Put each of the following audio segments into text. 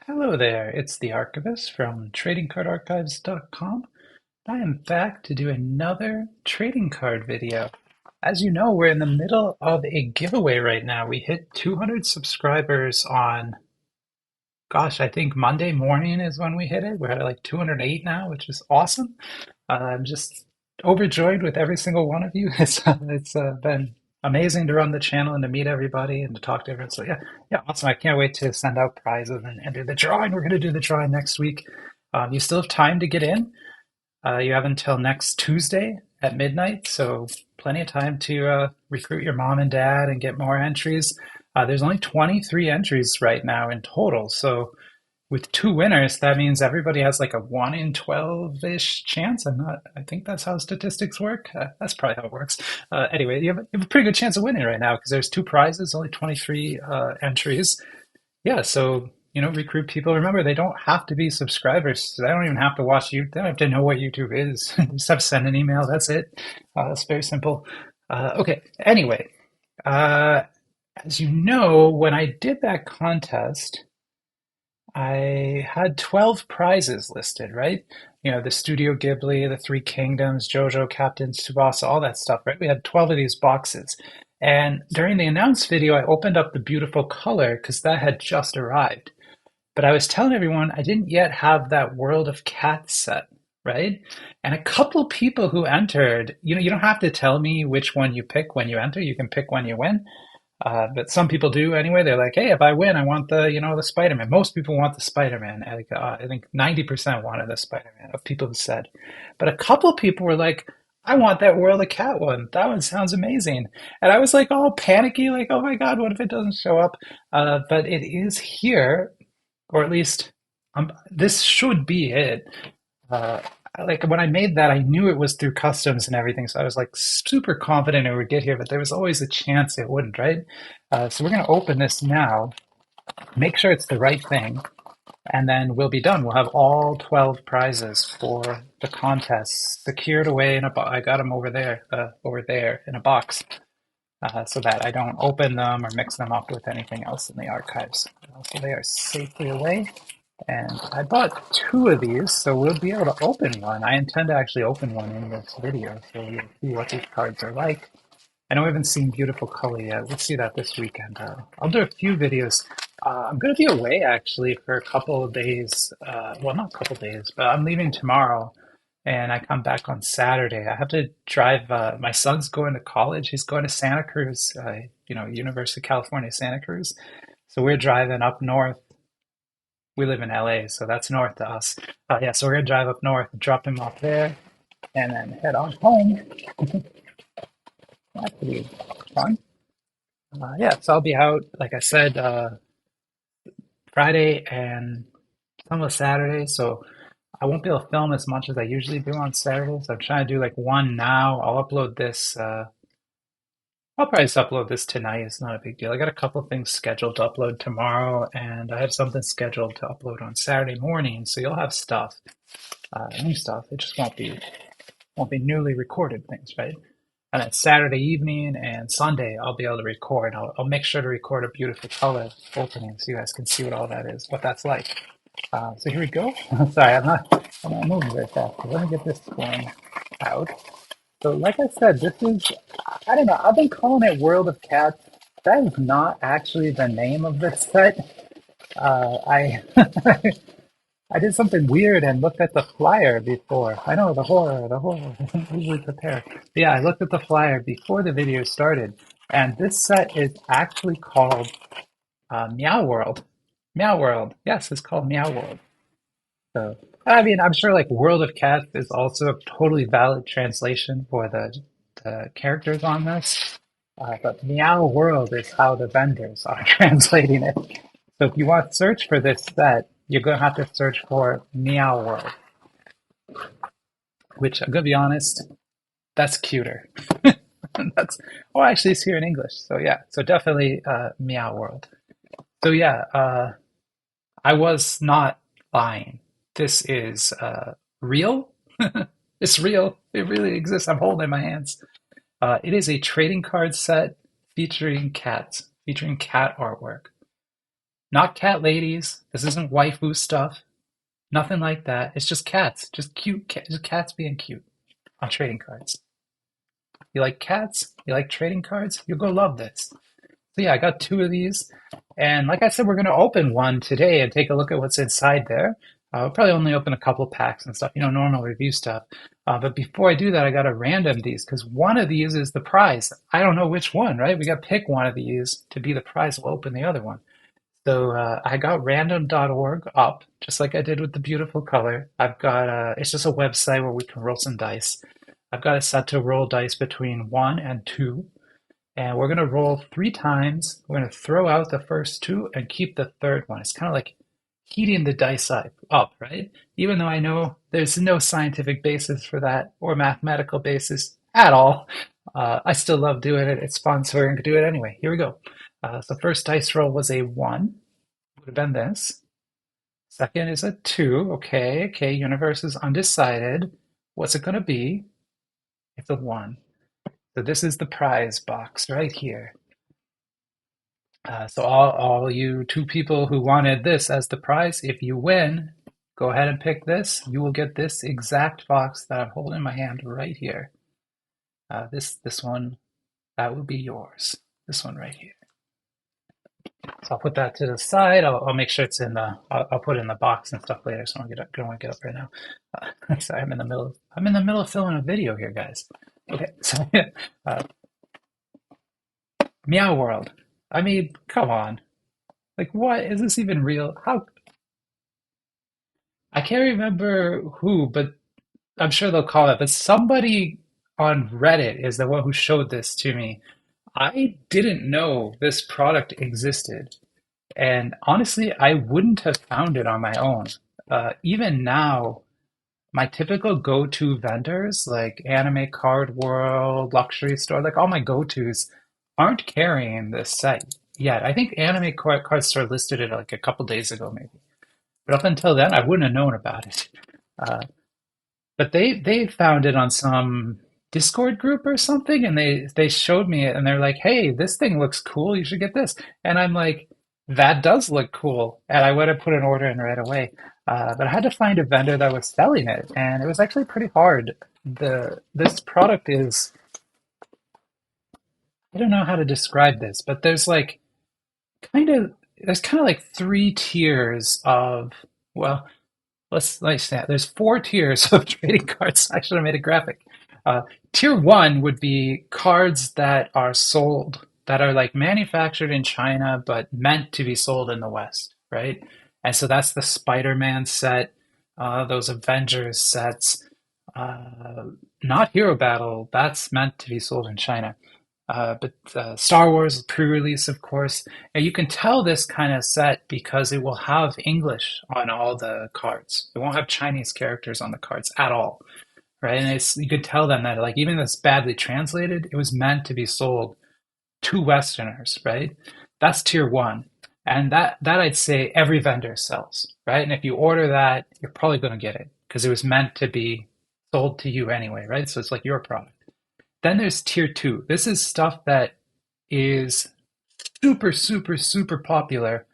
Hello there, it's the Archivist from tradingcardarchives.com. I am back to do another trading card video. As you know, we're in the middle of a giveaway right now. We hit 200 subscribers on, gosh, I think Monday morning is when we hit it. We're at like 208 now, which is awesome. I'm just overjoyed with every single one of you. It's been amazing to run the channel and to meet everybody and to talk to everyone. So yeah, awesome. I can't wait to send out prizes and do the drawing. We're going to do the drawing next week. You still have time to get in. You have until next Tuesday at midnight, so plenty of time to recruit your mom and dad and get more entries. There's only 23 entries right now in total, so with two winners, that means everybody has like a 1 in 12-ish chance. I think that's how statistics work. That's probably how it works. Anyway, you have a pretty good chance of winning right now because there's two prizes, only 23 entries. Yeah, so, recruit people. Remember, they don't have to be subscribers. So they don't even have to watch you. They don't have to know what YouTube is. Just have to send an email. That's it. It's very simple. Okay, anyway, uh, as you know, when I did that contest, I had 12 prizes listed, right? The Studio Ghibli, the Three Kingdoms, JoJo, Captain Tsubasa, all that stuff, right? We had 12 of these boxes. And during the announce video, I opened up the beautiful color because that had just arrived. But I was telling everyone I didn't yet have that World of Cats set, right? And a couple people who entered, you don't have to tell me which one you pick when you enter. You can pick when you win. But some people do anyway. They're like, hey, if I win, I want the Spider-Man. Most people want the Spider-Man. I think 90% wanted the Spider-Man of people who said. But a couple of people were like, I want that World of Cat one. That one sounds amazing. And I was like all panicky, like, oh my God, what if it doesn't show up? But it is here, or at least this should be it. Uh, like when I made that, I knew it was through customs and everything, so I was like super confident it would get here, but there was always a chance it wouldn't, right? So we're going to open this now, make sure it's the right thing, and then we'll be done. We'll have all 12 prizes for the contest secured away in a box. I got them over there in a box, so that I don't open them or mix them up with anything else in the archives. So they are safely away. And I bought two of these, so we'll be able to open one. I intend to actually open one in this video, so you'll see what these cards are like. I know we haven't seen Beautiful Color yet. We'll see that this weekend. I'll do a few videos. I'm going to be away, actually, for a couple of days. Well, not a couple of days, but I'm leaving tomorrow, and I come back on Saturday. I have to drive. My son's going to college. He's going to Santa Cruz, University of California, Santa Cruz. So we're driving up north. We live in LA, so that's north to us. Yeah, so we're gonna drive up north, drop him off there, and then head on home. That's pretty fun. Yeah, so I'll be out, like I said, Friday and some of Saturday, so I won't be able to film as much as I usually do on Saturdays. I'm trying to do like one now. I'll upload this. I'll probably just upload this tonight. It's not a big deal. I got a couple of things scheduled to upload tomorrow, and I have something scheduled to upload on Saturday morning. So you'll have stuff, new stuff. It just won't be newly recorded things, right? And then Saturday evening and Sunday, I'll be able to record. I'll make sure to record a beautiful color opening so you guys can see what all that is, what that's like. So here we go. Sorry, I'm not moving very fast. Let me get this one out. So, like I said, this is, I don't know, I've been calling it World of Cats. That is not actually the name of this set. I I did something weird and looked at the flyer before. I know, the horror. Usually prepared. But yeah, I looked at the flyer before the video started, and this set is actually called Meow World. Meow World. Yes, it's called Meow World. So, I mean, I'm sure like World of Cats is also a totally valid translation for the characters on this. But Meow World is how the vendors are translating it. So if you want to search for this set, you're going to have to search for Meow World, which I'm going to be honest, that's cuter. That's, oh, actually, it's here in English. So yeah, so definitely Meow World. So yeah, I was not lying. This is real. It's real. It really exists. I'm holding it in my hands. It is a trading card set featuring cats, featuring cat artwork. Not cat ladies. This isn't waifu stuff. Nothing like that. It's just cats. Just cute cats. Just cats being cute on trading cards. You like cats? You like trading cards? You'll go love this. So yeah, I got two of these. And like I said, we're going to open one today and take a look at what's inside there. We'll probably only open a couple packs and stuff, normal review stuff. But before I do that, I got to random these because one of these is the prize. I don't know which one, right? We got to pick one of these to be the prize. We'll open the other one. So I got random.org up, just like I did with the beautiful color. I've got, it's just a website where we can roll some dice. I've got it set to roll dice between 1 and 2. And we're going to roll 3 times. We're going to throw out the first 2 and keep the third one. It's kind of like heating the dice up, right? Even though I know there's no scientific basis for that or mathematical basis at all, I still love doing it. It's fun, so we're going to do it anyway. Here we go. So first dice roll was a 1. Would have been this. Second is a 2. Okay, universe is undecided. What's it going to be? It's a 1. So this is the prize box right here. So all you 2 people who wanted this as the prize, if you win, go ahead and pick this. You will get this exact box that I'm holding in my hand right here. This one, that will be yours. This one right here. So I'll put that to the side. I'll make sure it's in the. I'll put it in the box and stuff later. So I don't want to get up right now. Sorry, I'm in the middle of filming a video here, guys. Okay, so Meow World. I mean, come on. Like, what is this even real? How? I can't remember who, but I'm sure they'll call it. But somebody on Reddit is the one who showed this to me. I didn't know this product existed. And honestly, I wouldn't have found it on my own. Even now, my typical go-to vendors like Anime Card World, Luxury Store, like all my go-tos aren't carrying this set yet. I think Card Store listed it like a couple days ago, maybe. But up until then, I wouldn't have known about it. Uh, but they found it on some Discord group or something, and they showed me it, and they're like, "Hey, this thing looks cool. You should get this." And I'm like, "That does look cool," and I went and put an order in right away. But I had to find a vendor that was selling it, and it was actually pretty hard. This product is, I don't know how to describe this, but kind of there's kind of like 3 tiers of, well, let's say that. There's 4 tiers of trading cards. I should have made a graphic. Tier 1 would be cards that are sold, that are like manufactured in China but meant to be sold in the West, right? And so that's the Spider-Man set, those Avengers sets, not Hero Battle, that's meant to be sold in China. But Star Wars pre-release, of course. And you can tell this kind of set because it will have English on all the cards. It won't have Chinese characters on the cards at all, right? And you could tell them that, like, even if it's badly translated, it was meant to be sold to Westerners, right? That's tier 1. And that I'd say every vendor sells, right? And if you order that, you're probably going to get it because it was meant to be sold to you anyway, right? So it's like your product. Then there's tier 2. This is stuff that is super, super, super popular,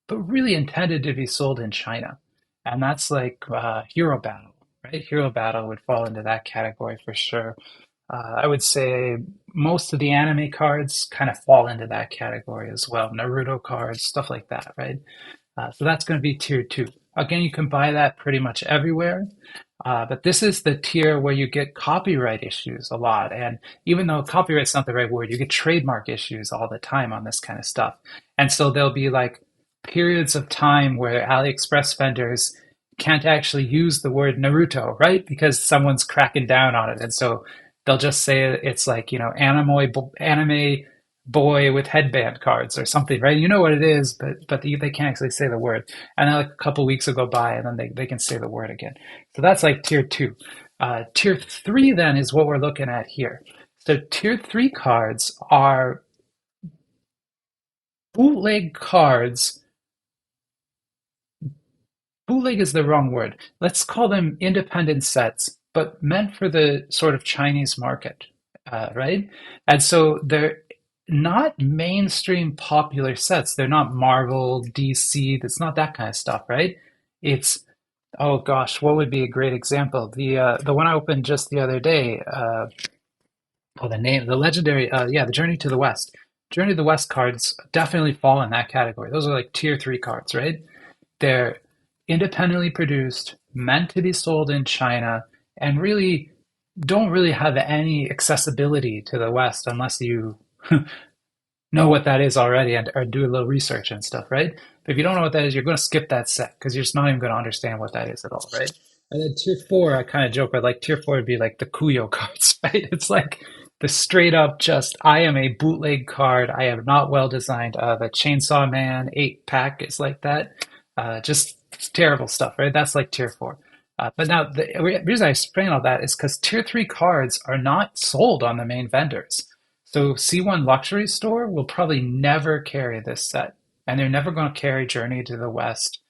but really intended to be sold in China. And that's like Hero Battle, right? Hero Battle would fall into that category for sure. I would say most of the anime cards kind of fall into that category as well. Naruto cards, stuff like that, right? So that's going to be tier 2. Again, you can buy that pretty much everywhere. But this is the tier where you get copyright issues a lot. And even though copyright's not the right word, you get trademark issues all the time on this kind of stuff. And so there'll be like periods of time where AliExpress vendors can't actually use the word Naruto, right? Because someone's cracking down on it. And so they'll just say it's like, anime boy with headband cards or something, right? You know what it is, but they can't actually say the word. And then like a couple weeks will go by and then they can say the word again. So that's like tier 2. Tier 3 then is what we're looking at here. So tier 3 cards are bootleg cards. Bootleg is the wrong word. Let's call them independent sets, but meant for the sort of Chinese market, right? And so not mainstream popular sets. They're not Marvel, DC. It's not that kind of stuff, right? It's oh gosh, what would be a great example? The one I opened just the other day. Oh, the name, the legendary. Yeah, the Journey to the West. Journey to the West cards definitely fall in that category. Those are like tier three cards, right? They're independently produced, meant to be sold in China, and really don't really have any accessibility to the West unless you know what that is already and or do a little research and stuff, right? But if you don't know what that is, you're going to skip that set because you're just not even going to understand what that is at all, right? And then tier four, I kind of joke, but like tier four would be like the Kuyo cards, right? It's like the straight up just I am a bootleg card. I am not well designed. The Chainsaw Man 8 pack is like that. Just terrible stuff, right? That's like tier four. But now the reason I explain all that is because tier three cards are not sold on the main vendors. So C1 Luxury Store will probably never carry this set, and they're never going to carry Journey to the West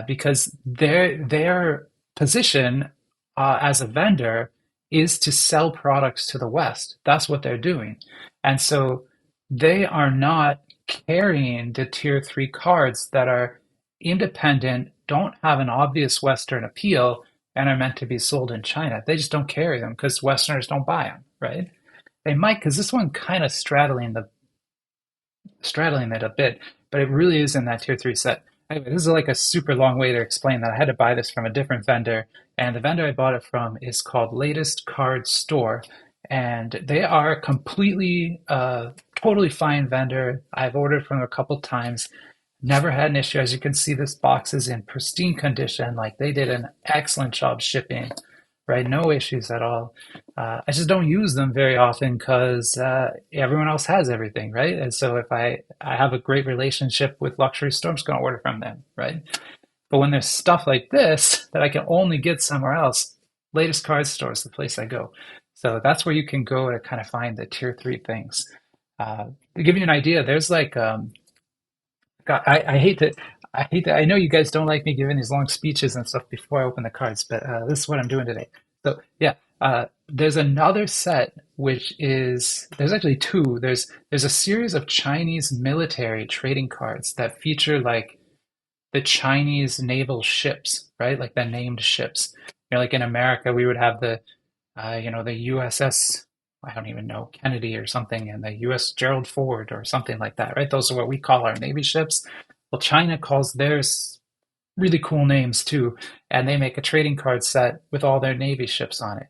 because their position as a vendor is to sell products to the West. That's what they're doing, and so they are not carrying the tier three cards that are independent, don't have an obvious Western appeal, and are meant to be sold in China. They just don't carry them because Westerners don't buy them, right? They might, because this one kind of straddling it a bit, but it really is in that tier three set. Anyway, this is like a super long way to explain that I had to buy this from a different vendor, and the vendor I bought it from is called Latest Card Store, and they are a completely, totally fine vendor. I've ordered from them a couple times, never had an issue. As you can see, this box is in pristine condition. Like they did an excellent job shipping, right? No issues at all. I just don't use them very often because everyone else has everything, right? And so if I have a great relationship with luxury store, I'm just going to order from them, right? But when there's stuff like this that I can only get somewhere else, latest card store is the place I go. So that's where you can go to kind of find the tier three things. To give you an idea, there's like God, I hate that. I know you guys don't like me giving these long speeches and stuff before I open the cards, but this is what I'm doing today. So yeah, there's another set which is there's actually two. There's a series of Chinese military trading cards that feature like the Chinese naval ships, right? Like the named ships. You know, like in America, we would have the USS, I don't even know, Kennedy or something, and the US Gerald Ford or something like that, right? Those are what we call our Navy ships. Well, China calls theirs really cool names too, and they make a trading card set with all their Navy ships on it.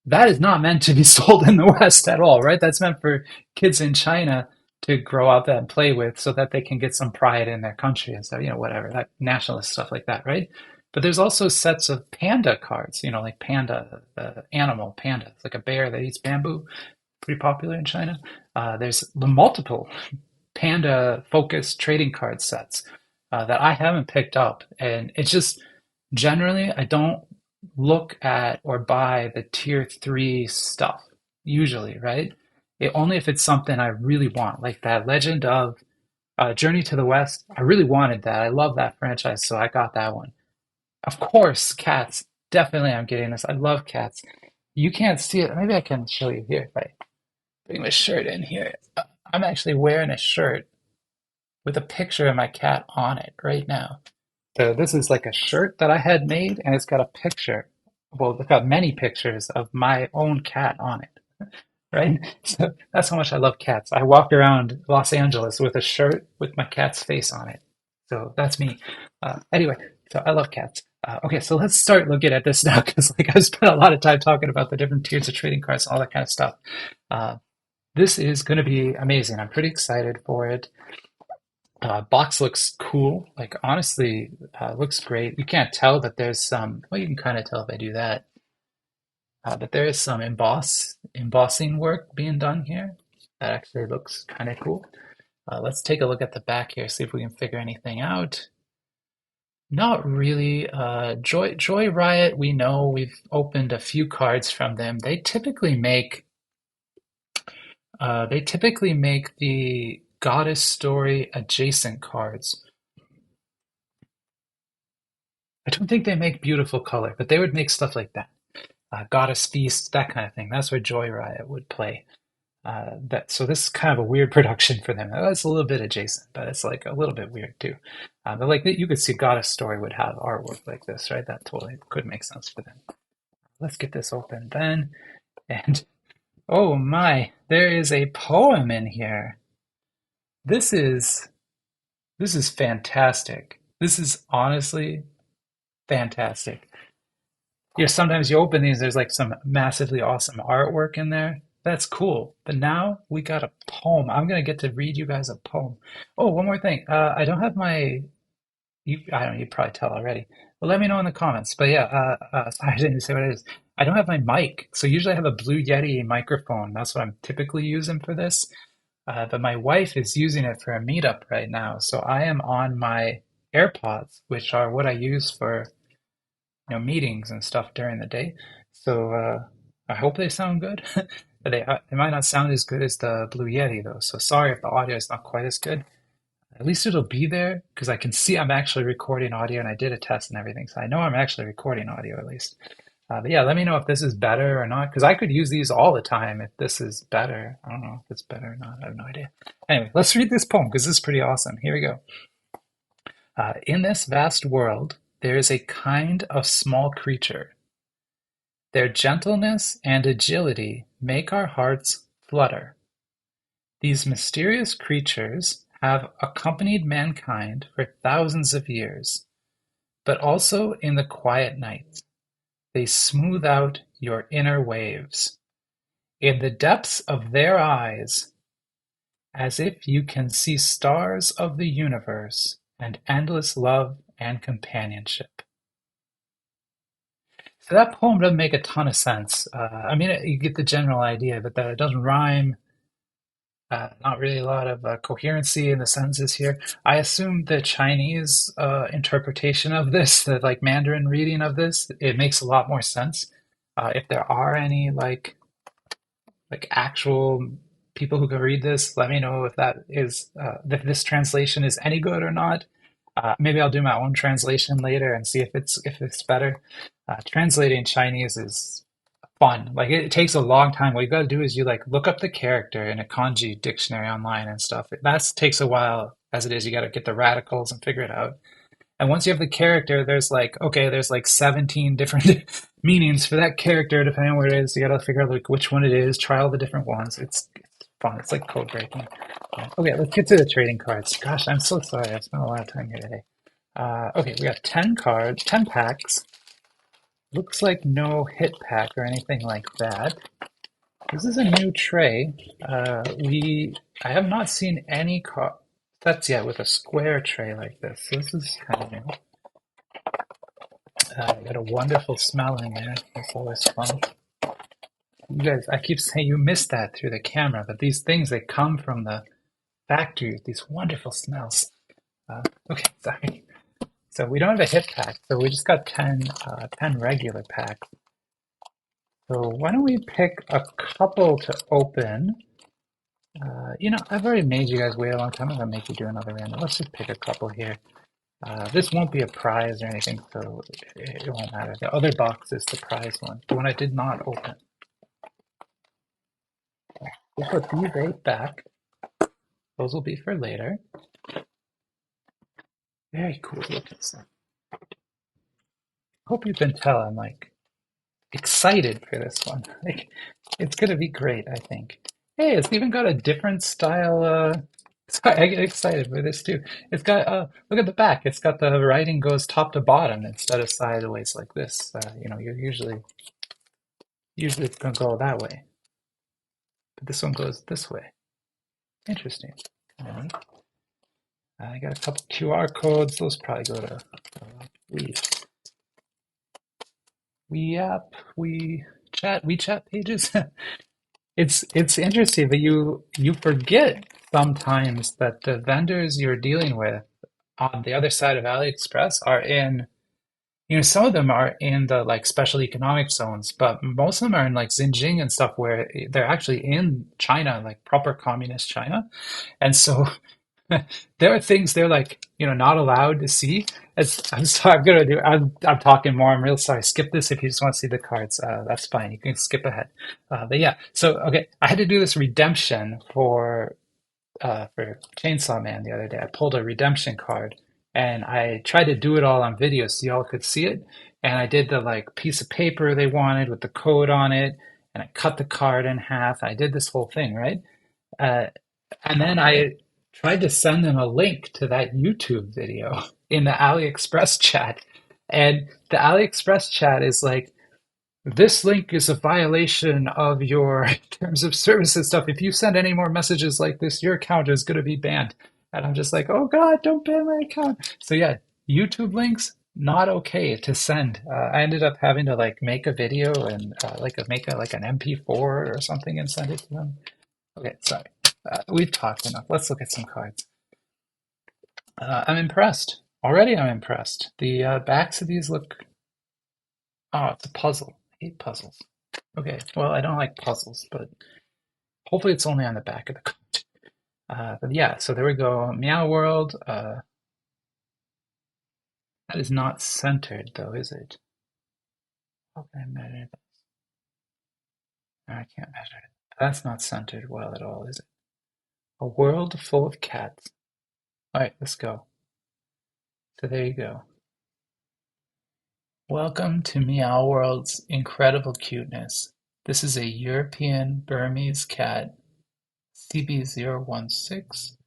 That is not meant to be sold in the West at all, right? That's meant for kids in China to grow up and play with so that they can get some pride in their country and stuff, whatever, that nationalist stuff like that, right? But there's also sets of panda cards, like panda, the animal panda. It's like a bear that eats bamboo, pretty popular in China. There's the multiple panda focused trading card sets that I haven't picked up. And it's just generally, I don't look at or buy the tier three stuff, usually, right? Only if it's something I really want, like that Legend of Journey to the West. I really wanted that. I love that franchise, so I got that one. Of course, cats. Definitely, I'm getting this. I love cats. You can't see it. Maybe I can show you here if I bring my shirt in here. I'm actually wearing a shirt with a picture of my cat on it right now. So this is like a shirt that I had made, and it's got a picture. Well, it's got many pictures of my own cat on it, right? So that's how much I love cats. I walk around Los Angeles with a shirt with my cat's face on it. So that's me. Anyway, so I love cats. Okay, so let's start looking at this now because like I spent a lot of time talking about the different tiers of trading cards and all that kind of stuff. Uh, this is going to be amazing. I'm pretty excited for it. Box looks cool. Like honestly, looks great. You can't tell that there's some. Well, you can kind of tell if I do that. But there is some embossing work being done here. That actually looks kind of cool. Let's take a look at the back here, see if we can figure anything out. Not really. Joy Riot, we know we've opened a few cards from them. They typically make the Goddess Story adjacent cards. I don't think they make beautiful color, but they would make stuff like that. Goddess Feast, that kind of thing. That's where Joy Riot would play. That so this is kind of a weird production for them. It's a little bit adjacent, but it's like a little bit weird too. But like you could see, Goddess Story would have artwork like this, right? That totally could make sense for them. Let's get this open then. And oh my, there is a poem in here. This is this is fantastic. This is honestly fantastic. Sometimes you open these, there's like some massively awesome artwork in there. That's cool. But now we got a poem. I'm gonna get to read you guys a poem. Oh, one more thing. I don't have my I don't know, you probably tell already. But let me know in the comments. But yeah, sorry, I didn't say what it is. I don't have my mic. So usually I have a Blue Yeti microphone. That's what I'm typically using for this. But my wife is using it for a meetup right now. So I am on my AirPods, which are what I use for meetings and stuff during the day. So I hope they sound good. They might not sound as good as the Blue Yeti though. So sorry if the audio is not quite as good. At least it'll be there because I can see I'm actually recording audio and I did a test and everything. So I know I'm actually recording audio at least. But yeah, let me know if this is better or not because I could use these all the time if this is better. I don't know if it's better or not. I have no idea. Anyway, let's read this poem because this is pretty awesome. Here we go. In this vast world, there is a kind of small creature. Their gentleness and agility make our hearts flutter. These mysterious creatures have accompanied mankind for thousands of years, but also in the quiet nights, they smooth out your inner waves. In the depths of their eyes, as if you can see stars of the universe and endless love and companionship. So that poem doesn't make a ton of sense. I mean, you get the general idea, but that it doesn't rhyme. Not really a lot of coherency in the sentences here. I assume the Chinese interpretation of this, the like Mandarin reading of this, it makes a lot more sense. If there are any like actual people who can read this, let me know if that is if this translation is any good or not. Maybe I'll do my own translation later and see if it's better. Translating Chinese is fun. Like it takes a long time. What you got to do is you like look up the character in a kanji dictionary online and stuff. That takes a while as it is. You got to get the radicals and figure it out. And once you have the character, there's like, okay, there's like 17 different meanings for that character depending on what it is. You got to figure out like which one it is, try all the different ones. It's fun. It's like code breaking. Okay, let's get to the trading cards. Gosh, I'm so sorry. I spent a lot of time here today. Okay, we got 10 cards, 10 packs. Looks like no hit pack or anything like that. This is a new tray. I have not seen any sets yet with a square tray like this. So this is kind of new. Got a wonderful smell in here. That's always fun. You guys, I keep saying you missed that through the camera, but these things, they come from the factory, these wonderful smells. Okay, sorry. So we don't have a hit pack, so we just got 10 regular packs. So why don't we pick a couple to open? I've already made you guys wait a long time. I'm gonna make you do another random. Let's just pick a couple here. This won't be a prize or anything, so it won't matter. The other box is the prize one, the one I did not open. We'll put these 8 back. Those will be for later. Very cool looking stuff. Hope you can tell I'm like excited for this one. Like, it's gonna be great, I think. Hey, it's even got a different style. Sorry, I get excited for this too. It's got look at the back. It's got the writing goes top to bottom instead of sideways like this. You're usually it's gonna go that way, but this one goes this way. Interesting. I got a couple QR codes. Those probably go to WeChat pages. It's interesting, but you forget sometimes that the vendors you're dealing with on the other side of AliExpress are in, some of them are in the like special economic zones, but most of them are in like Xinjiang and stuff where they're actually in China, like proper communist China. And so There are things they're like, not allowed to see. I'm sorry, I'm talking more. I'm real sorry. Skip this if you just want to see the cards. That's fine. You can skip ahead. But yeah, so okay, I had to do this redemption for Chainsaw Man the other day. I pulled a redemption card and I tried to do it all on video so y'all could see it. And I did the like piece of paper they wanted with the code on it, and I cut the card in half. I did this whole thing, right? Uh, and then I tried to send them a link to that YouTube video in the AliExpress chat. And the AliExpress chat is like, this link is a violation of your terms of service and stuff. If you send any more messages like this, your account is going to be banned. And I'm just like, oh God, don't ban my account. So yeah, YouTube links, not okay to send. I ended up having to like make a video and make like an MP4 or something and send it to them. Okay, sorry. We've talked enough. Let's look at some cards. I'm impressed. Already I'm impressed. The backs of these look. Oh, it's a puzzle. I hate puzzles. Okay, well, I don't like puzzles, but hopefully it's only on the back of the card. But yeah, so there we go. Meow World. That is not centered, though, is it? How can I measure that? No, I can't measure it. That's not centered well at all, is it? A world full of cats. All right, let's go. So there you go. Welcome to Meow World's incredible cuteness. This is a European Burmese cat, CB016.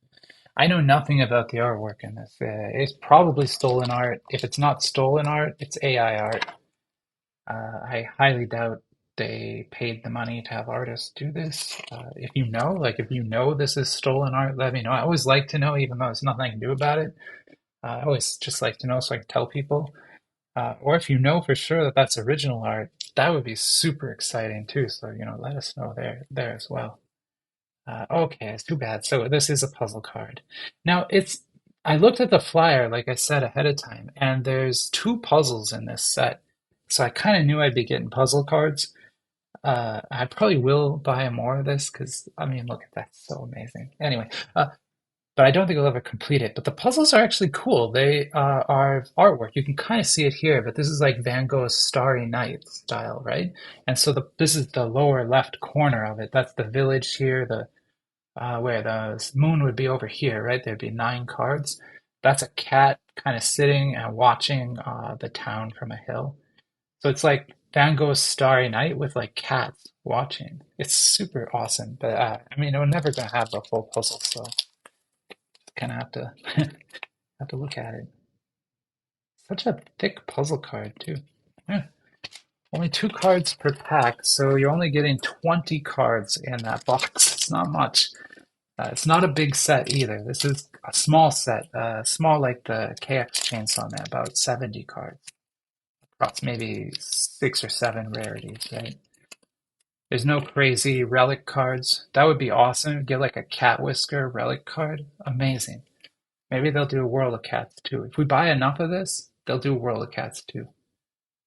I know nothing about the artwork in this. It's probably stolen art. If it's not stolen art, it's AI art. I highly doubt they paid the money to have artists do this. If you know this is stolen art, let me know. I always like to know, even though there's nothing I can do about it. I always just like to know so I can tell people. Or if you know for sure that that's original art, that would be super exciting too. So, let us know there as well. Okay, it's too bad. So this is a puzzle card. Now I looked at the flyer, like I said ahead of time, and there's two puzzles in this set. So I kind of knew I'd be getting puzzle cards. I probably will buy more of this because, I mean, look at that. So amazing. Anyway, but I don't think I'll ever complete it. But the puzzles are actually cool. They are artwork. You can kind of see it here, but this is like Van Gogh's Starry Night style, right? And so this is the lower left corner of it. That's the village here, where the moon would be over here, right? There'd be 9 cards. That's a cat kind of sitting and watching the town from a hill. So it's like Van Gogh's Starry Night with like cats watching. It's super awesome. But I mean, we're never gonna have the full puzzle, so kind of have to have to look at it. Such a thick puzzle card too. Yeah. Only 2 cards per pack, so you're only getting 20 cards in that box. It's not much. It's not a big set either. This is a small set, small like the KX Chainsaw Man, about 70 cards across maybe 6 or 7 rarities, right? There's no crazy relic cards. That would be awesome. Get like a cat whisker relic card. Amazing. Maybe they'll do a World of Cats too. If we buy enough of this, they'll do World of Cats too.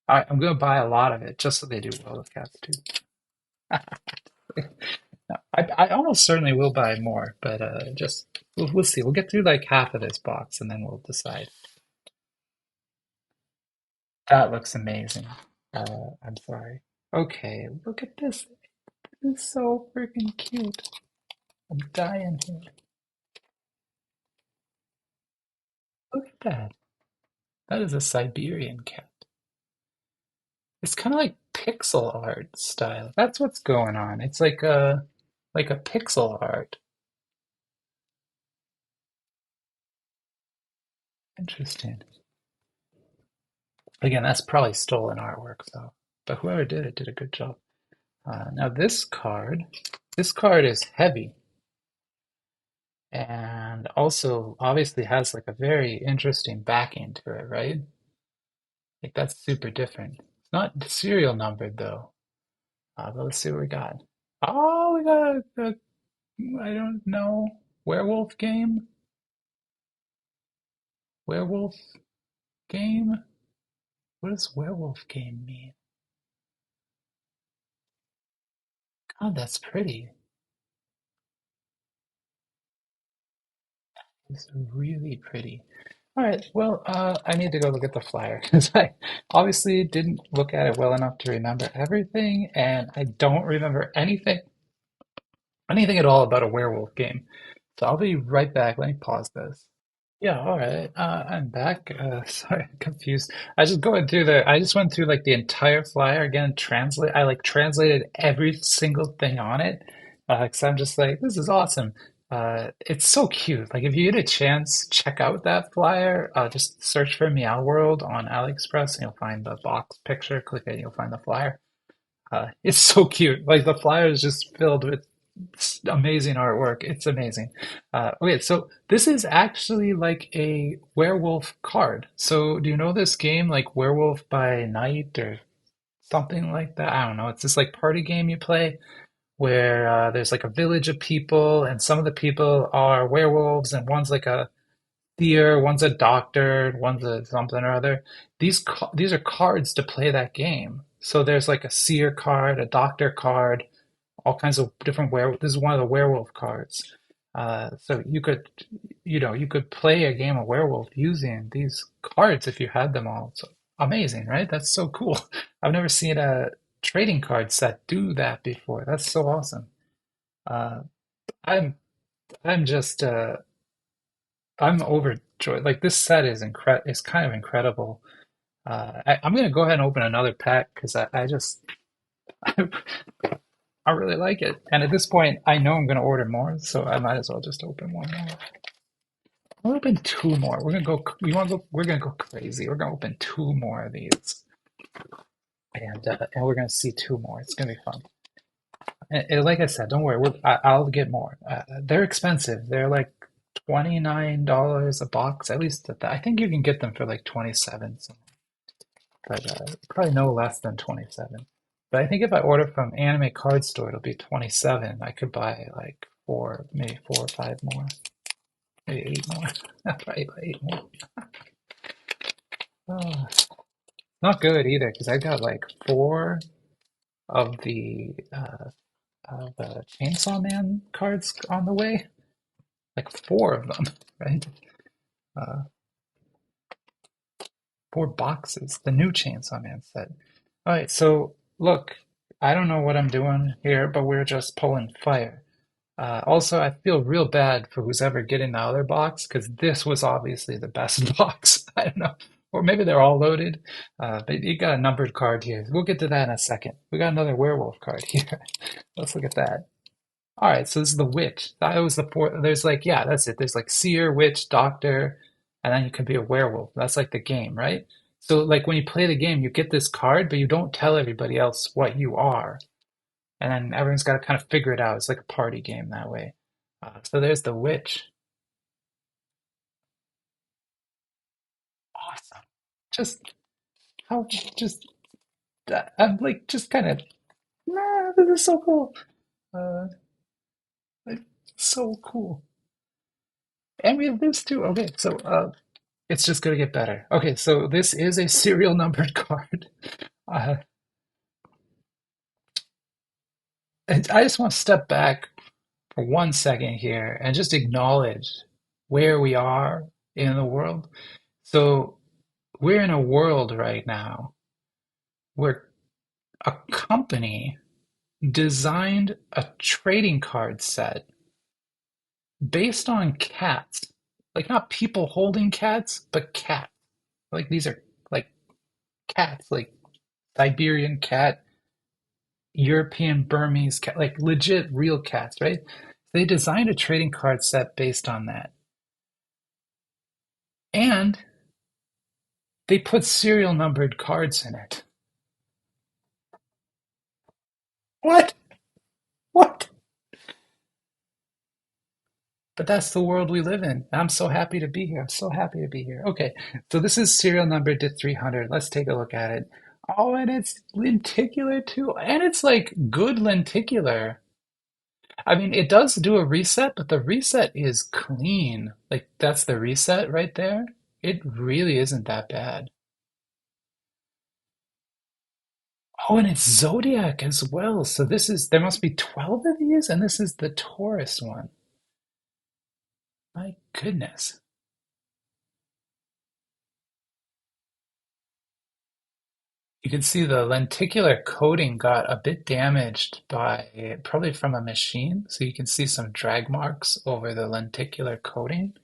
I'm going to buy a lot of it just so they do World of Cats too. I almost certainly will buy more, but just we'll see. We'll get through like half of this box and then we'll decide. That looks amazing. I'm sorry. Okay, look at this. This is so freaking cute. I'm dying here. Look at that. That is a Siberian cat. It's kind of like pixel art style. That's what's going on. It's like a pixel art. Interesting. Again, that's probably stolen artwork though. But whoever did it did a good job. Now this card is heavy and also obviously has like a very interesting backing to it, right? Like that's super different. It's not serial numbered though. But let's see what we got. Oh, we got I don't know, werewolf game? Werewolf game? What does werewolf game mean? God, that's pretty. It's really pretty. All right, well, I need to go look at the flyer because I obviously didn't look at it well enough to remember everything, and I don't remember anything at all about a werewolf game. So I'll be right back. Let me pause this. Yeah, all right. I'm back. Sorry, I'm confused. I just went through like the entire flyer again, I like translated every single thing on it. Because I'm just like, this is awesome. It's so cute. Like if you get a chance, check out that flyer. Just search for Meow World on AliExpress and you'll find the box picture. Click it, you'll find the flyer. It's so cute. Like the flyer is just filled with amazing artwork. It's amazing. Okay, so this is actually like a werewolf card. So do you know this game like Werewolf by Night or something like that? I don't know. It's this like party game you play where there's like a village of people and some of the people are werewolves and one's like a seer, one's a doctor, one's a something or other. These are cards to play that game. So there's like a seer card, a doctor card, all kinds of different werewolf. This is one of the werewolf cards. So you could play a game of werewolf using these cards if you had them all. So amazing, right? That's so cool. I've never seen a trading card set do that before. That's so awesome. Uh, I'm I'm just I'm overjoyed. Like this set is kind of incredible. I'm gonna go ahead and open another pack because I just I really like it. And at this point, I know I'm going to order more, so I might as well just open one more. I'll open two more. We're gonna go. You want to go? We're gonna go crazy. We're gonna open two more of these, and we're gonna see two more. It's gonna be fun. And like I said, don't worry. I'll get more. They're expensive. They're like $29 a box. At least I think you can get them for like 27. So, but probably no less than 27. But I think if I order from Anime Card Store, it'll be 27. I could buy like four, maybe four or five more, maybe eight more. Probably buy eight more. Oh, not good either, because I got like four of the Chainsaw Man cards on the way. Like four of them, right? Uh, four boxes. The new Chainsaw Man set. All right, so look, I don't know what I'm doing here, but we're just pulling fire. Also, I feel real bad for who's ever getting the other box because this was obviously the best box. I don't know. Or maybe they're all loaded. But you got a numbered card here. We'll get to that in a second. We got another werewolf card here. Let's look at that. All right, so this is the witch. That was the fourth. There's like, yeah, that's it. There's like seer, witch, doctor, and then you can be a werewolf. That's like the game, right? So like when you play the game, you get this card, but you don't tell everybody else what you are. And then everyone's got to kind of figure it out. It's like a party game that way. So there's the witch. Awesome. Just how just I'm like just kind of this is so cool. Uh, like, so cool. And we have this too. Okay, so it's just gonna get better. Okay, so this is a serial numbered card. Uh, and I just want to step back for 1 second here and just acknowledge where we are in the world. So we're in a world right now where a company designed a trading card set based on cats. Like not people holding cats, but cats. Like these are like cats, like Siberian cat, European Burmese cat, like legit real cats, right? They designed a trading card set based on that. And they put serial numbered cards in it. What? What? But that's the world we live in. I'm so happy to be here. I'm so happy to be here. Okay, so this is serial number to 300. Let's take a look at it. Oh, and it's lenticular too. And it's like good lenticular. I mean, it does do a reset, but the reset is clean. Like that's the reset right there. It really isn't that bad. Oh, and it's zodiac as well. So there must be 12 of these, and this is the Taurus one. My goodness. You can see the lenticular coating got a bit damaged by probably from a machine. So you can see some drag marks over the lenticular coating.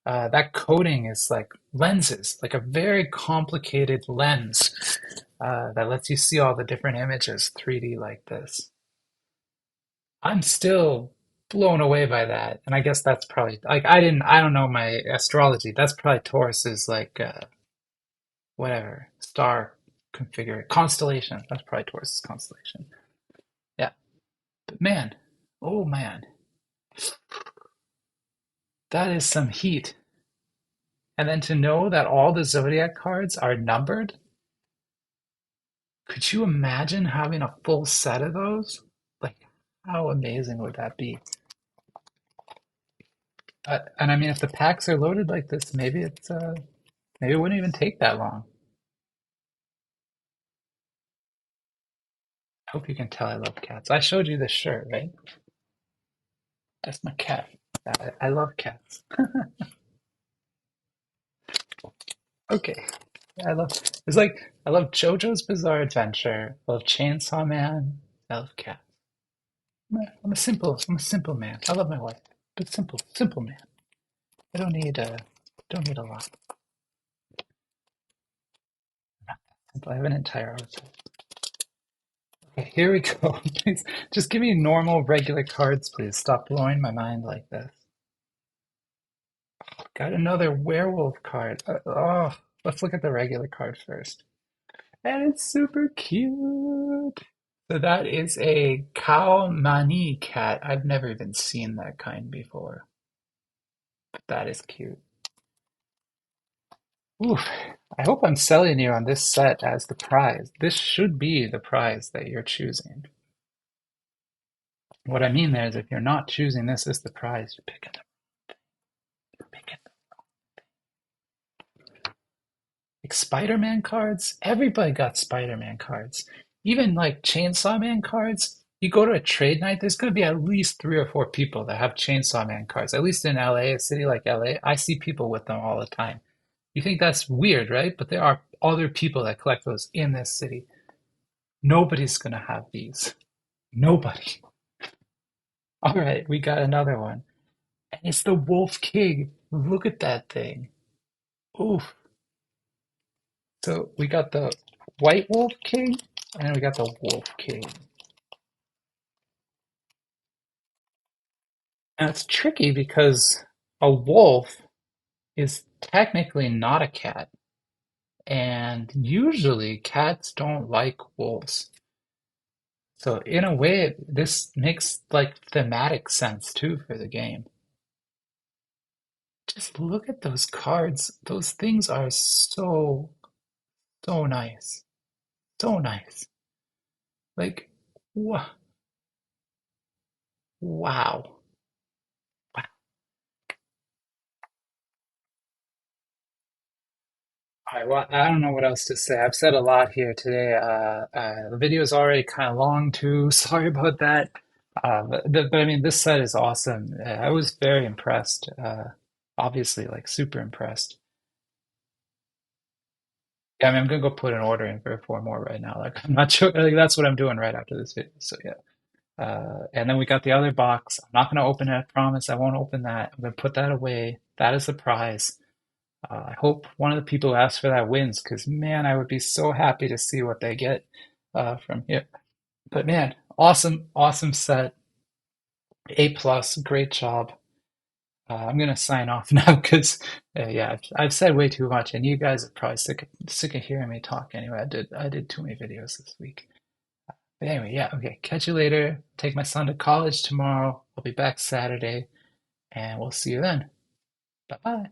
That coating is like lenses, like a very complicated lens that lets you see all the different images 3D like this. I'm still blown away by that. And I guess that's probably like I don't know my astrology. That's probably Taurus's like whatever star configure constellation. That's probably Taurus's constellation. Yeah. But man, oh man, that is some heat. And then to know that all the zodiac cards are numbered, could you imagine having a full set of those? Like, how amazing would that be? And I mean, if the packs are loaded like this, maybe it wouldn't even take that long. I hope you can tell I love cats. I showed you this shirt, right? That's my cat. I love cats. Okay. I love it's like I love JoJo's Bizarre Adventure. I love Chainsaw Man. I love cats. I'm a simple man. I love my wife, but simple man. I don't need a lot. I have an entire outfit. Okay, here we go. Please, just give me normal, regular cards, please. Stop blowing my mind like this. Got another werewolf card. Oh, let's look at the regular card first. And it's super cute. So that is a cow mani cat. I've never even seen that kind before. But that is cute. Oof. I hope I'm selling you on this set as the prize. This should be the prize that you're choosing. What I mean there is if you're not choosing this as the prize, you're picking it. Like Spider-Man cards, everybody got Spider-Man cards. Even like Chainsaw Man cards. You go to a trade night, there's going to be at least 3 or 4 people that have Chainsaw Man cards. At least in LA, a city like LA, I see people with them all the time. You think that's weird, right? But there are other people that collect those in this city. Nobody's going to have these. Nobody. All right, we got another one. And it's the Wolf King. Look at that thing. Oof. So we got the White Wolf King and we got the Wolf King. And it's tricky because a wolf is technically not a cat. And usually cats don't like wolves. So in a way, this makes like thematic sense too for the game. Just look at those cards. Those things are so nice. So nice. Like, wow. Wow. All right, well, I don't know what else to say. I've said a lot here today. The video is already kind of long too. Sorry about that. But I mean, this set is awesome. I was very impressed. Obviously, like super impressed. Yeah, I mean, I'm gonna go put an order in for 4 more right now. Like, I'm not sure. Like, that's what I'm doing right after this video. So yeah. And then we got the other box. I'm not gonna open it. I promise. I won't open that. I'm gonna put that away. That is the prize. I hope one of the people who asked for that wins, because man, I would be so happy to see what they get from here. But man, awesome set. A plus, great job. I'm gonna sign off now because yeah, I've said way too much, and you guys are probably sick of hearing me talk. Anyway, I did too many videos this week. But anyway, yeah, okay. Catch you later. Take my son to college tomorrow. I'll be back Saturday, and we'll see you then. Bye bye.